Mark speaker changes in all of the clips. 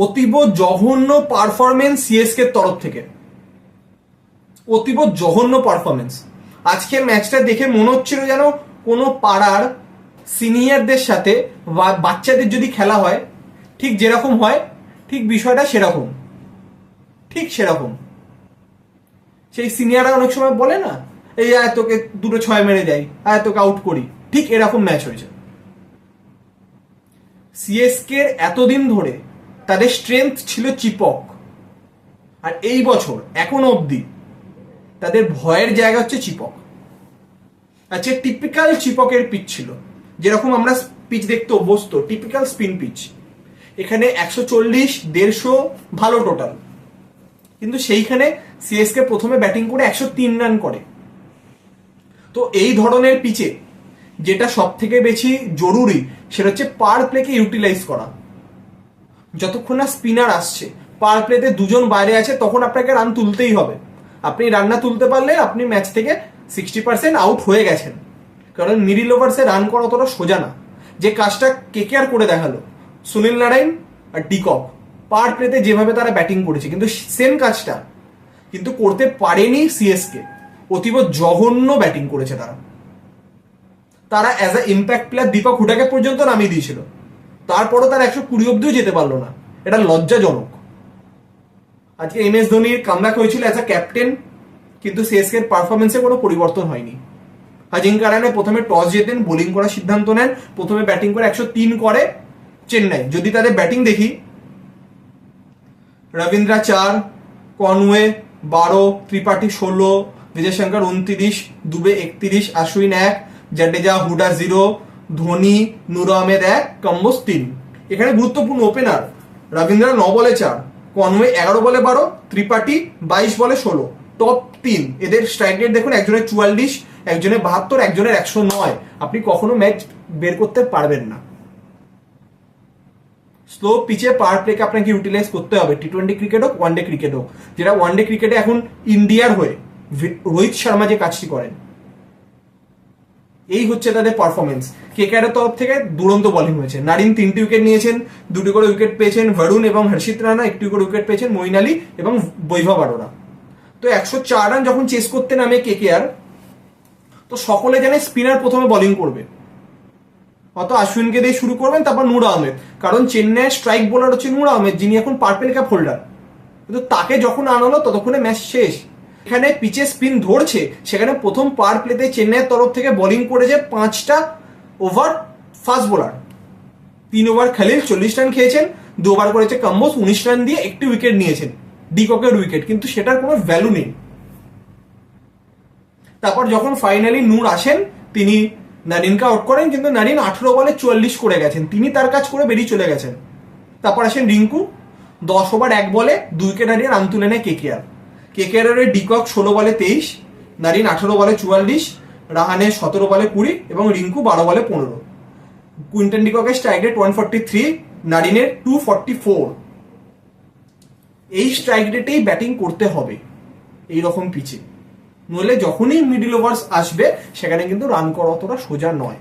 Speaker 1: অতীব জঘন্য performance CSK তরফ থেকে, অতীব জঘন্য পারফরমেন্স। আজকের ম্যাচটা দেখে মনে হচ্ছিল যেন কোনো পাড়ার সিনিয়রদের সাথে বাচ্চাদের যদি খেলা হয় ঠিক যেরকম হয়, ঠিক বিষয়টা সেরকম, ঠিক সেরকম। সেই সিনিয়ররা অনেক সময় বলে না, এই আয় তোকে দুটো ছয় মেরে যাই, আয় তোকে আউট করি, ঠিক এরকম ম্যাচ হয়েছে। সিএসকে এতদিন ধরে তাদের স্ট্রেংথ ছিল চিপক, আর এই বছর এখনো অবধি তাদের ভয়ের জায়গা হচ্ছে চিপক। আচ্ছা, টিপিক্যাল চিপকের পিচ ছিল, যেরকম আমরা পিচ দেখতে অভ্যস্ত, টিপিক্যাল স্পিন পিচ। এখানে 140, 150 ভালো টোটাল, কিন্তু সেইখানে সিএসকে প্রথমে ব্যাটিং করে 103 রান করে। তো এই ধরনের পিচে যেটা সব থেকে বেশি জরুরি সেটা হচ্ছে পাওয়ার প্লেকে ইউটিলাইজ করা। যতক্ষণ না স্পিনার আসছে, পাওয়ার প্লেতে দুজন বাইরে আছে, তখন আপনাকে রান তুলতেই হবে। আপনি রান না তুলতে পারলে আপনি ম্যাচ থেকে 60% আউট হয়ে গেছেন, কারণ মিডিল ওভার্সে রান করা অতটা সোজা না। যে কাজটা কেকেআর করে দেখালো, সুনীল নারায়ণ আর ডিকক পাওয়ার প্লেতে যেভাবে তারা ব্যাটিং করেছে, কিন্তু সেম কাজটা কিন্তু করতে পারেনি সিএসকে। অতীব জঘন্য ব্যাটিং করেছে তারা as a impact player Deepak হুডাকে পর্যন্ত নামিয়ে দিয়েছিল, তারপরও তারা 120 অব্দিও যেতে পারলো না। এটা লজ্জাজনক। আজকে এম এস ধোনির কামব্যাক হয়েছিল অ্যাজ আ ক্যাপ্টেন, কিন্তু সিএসকে এর পারফরমেন্সে কোনো পরিবর্তন হয়নি। আজিঙ্কারানে প্রথমে টস জেতেন, বোলিং করার সিদ্ধান্ত নেন, প্রথমে ব্যাটিং করে 103 করে চেন্নাই। যদি তাদের ব্যাটিং দেখি, রবীন্দ্রা 4, কনওয়ে 12, ত্রিপাঠী 16, বিজয় শঙ্কর 29, দুবে 31, আশ্বিন 1, জাডেজা হুডা 0, ধোনি নুর আহমেদ 1, কম্বোজ 3। এখানে গুরুত্বপূর্ণ ওপেনার রবীন্দ্রা 9 বলে 4, কনওয়ে 11 বলে 12, ত্রিপাঠী 22 বলে 16। টপ 3 এদের স্ট্রাইক রেট দেখুন, একজনের 44, একজনের 72, একজনের 109। আপনি কখনো ম্যাচ বের করতে পারবেন না। স্লো পিচে পাওয়ার প্লেকে আপনাকে ইউটিলাইজ করতে হবে, টি-20 ক্রিকেট হোক, ওয়ানডে ক্রিকেট হোক। যেটা ওয়ানডে ক্রিকেটে এখন ইন্ডিয়ার হয়ে রোহিত শর্মা যে কাজটি করেন, এই হচ্ছে তাদের পারফরমেন্স। কেকেআরের তরফ থেকে দুরন্ত বোলিং হয়েছে। নারিন 3টি উইকেট নিয়েছেন, 2টি করে উইকেট পেয়েছেন বরুণ এবং হর্ষিত রানা, 1টি করে উইকেট পেয়েছেন মঈন আলী এবং বৈভব আরোরা। তো 104 রান যখন চেস করতে নামে কেকেআর, তো সকলে জানে স্পিনার প্রথমে বোলিং করবে, অত আশ্বিনকে দিয়ে শুরু করবেন, তারপর নূর আহমেদ, কারণ চেন্নাইয়ের স্ট্রাইক বোলার হচ্ছে নূর আহমেদ, যিনি এখন পার্পেল ক্যাপ হোল্ডার। কিন্তু তাকে যখন আনালো ততক্ষণে ম্যাচ শেষ। এখানে পিচে স্পিন ধরছে, সেখানে প্রথম পাওয়ার প্লেতে চেন্নাইয়ের তরফ থেকে বোলিং করেছে 5টা over fast bowler. 3 over Khalil 40 run খেয়েছেন, 2 ওভার করেছে কম্বোজ 19 রান দিয়ে 1টি উইকেট নিয়েছেন, ডিককের উইকেট, কিন্তু সেটার কোনো ভ্যালু নেই। তারপর যখন ফাইনালি নূর আসেন, তিনি নারিনকে আউট করেন, কিন্তু নারিন 18 বলে 44 করে গেছেন, তিনি তার কাজ করে বেরিয়ে চলে গেছেন। তারপর আসেন রিঙ্কু, 10 ওভার 1 বলে 2 উইকেট হারিয়ে রান তুলে নেয় কেকেআর। কেকেআরের ডিকক 16 বলে 23, নারিন 18 বলে 44, রাহানে 17 বলে 20 এবং রিঙ্কু 12 বলে 15। কুইন্টন ডিককের স্ট্রাইক রেট 143, নারিনের 244। এই স্ট্রাইক রেটেই ব্যাটিং করতে হবে এইরকম পিচে, নইলে যখনই মিডিল ওভার্স আসবে সেখানে কিন্তু রান করা অতটা সোজা নয়।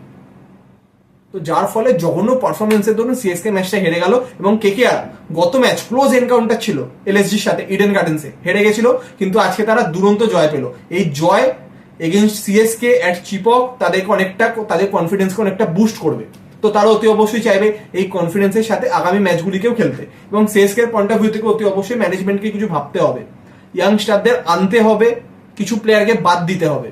Speaker 1: তো যার ফলে জঘন্য পারফরমেন্সের জন্য সিএসকে ম্যাচটা হেরে গেল। এবং কেকেআর গত ম্যাচ ক্লোজ এনকাউন্টার ছিল এলএসজির সাথে, ইডেন গার্ডেন্সে হেরে গেছিল, কিন্তু আজকে তারা দুরন্ত জয় পেল। এই জয় এগেইনস্ট সিএসকে অ্যাট চিপক তাদেরকে অনেকটা, তাদের কনফিডেন্সকে অনেকটা বুস্ট করবে। তো তারা অতি অবশ্যই চাইবে এই কনফিডেন্সের সাথে আগামী ম্যাচগুলিকেও খেলতে, এবং সিএসকে এর পয়েন্ট অফ ভিউ থেকে অতি অবশ্যই ম্যানেজমেন্টকে কিছু ভাবতে হবে, ইয়াংস্টারদের আনতে হবে, কিছু প্লেয়ারকে বাদ দিতে হবে,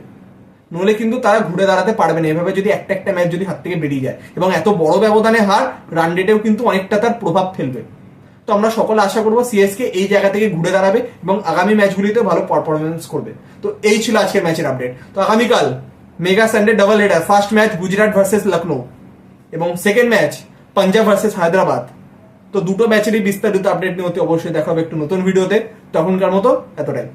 Speaker 1: নইলে কিন্তু তারা ঘুরে দাঁড়াতে পারবে না। এভাবে যদি একটা একটা ম্যাচ যদি হাত থেকে বেরিয়ে যায়, এবং এত বড় ব্যবধানে হার, রান রেটেও কিন্তু অনেকটা তার প্রভাব ফেলবে। তো আমরা সকলে আশা করবো সিএসকে এই জায়গা থেকে ঘুরে দাঁড়াবে এবং আগামী ম্যাচগুলিতে ভালো পারফরমেন্স করবে। তো এই ছিল আজকের ম্যাচের আপডেট। তো আগামীকাল mega Sunday double header, first match Gujarat versus Lucknow এবং second match Punjab versus Hyderabad. তো দুটো ম্যাচেরই বিস্তারিত আপডেট নিয়ে অবশ্যই দেখা হবে একটু নতুন ভিডিওতে। তখনকার মতো এতটাই।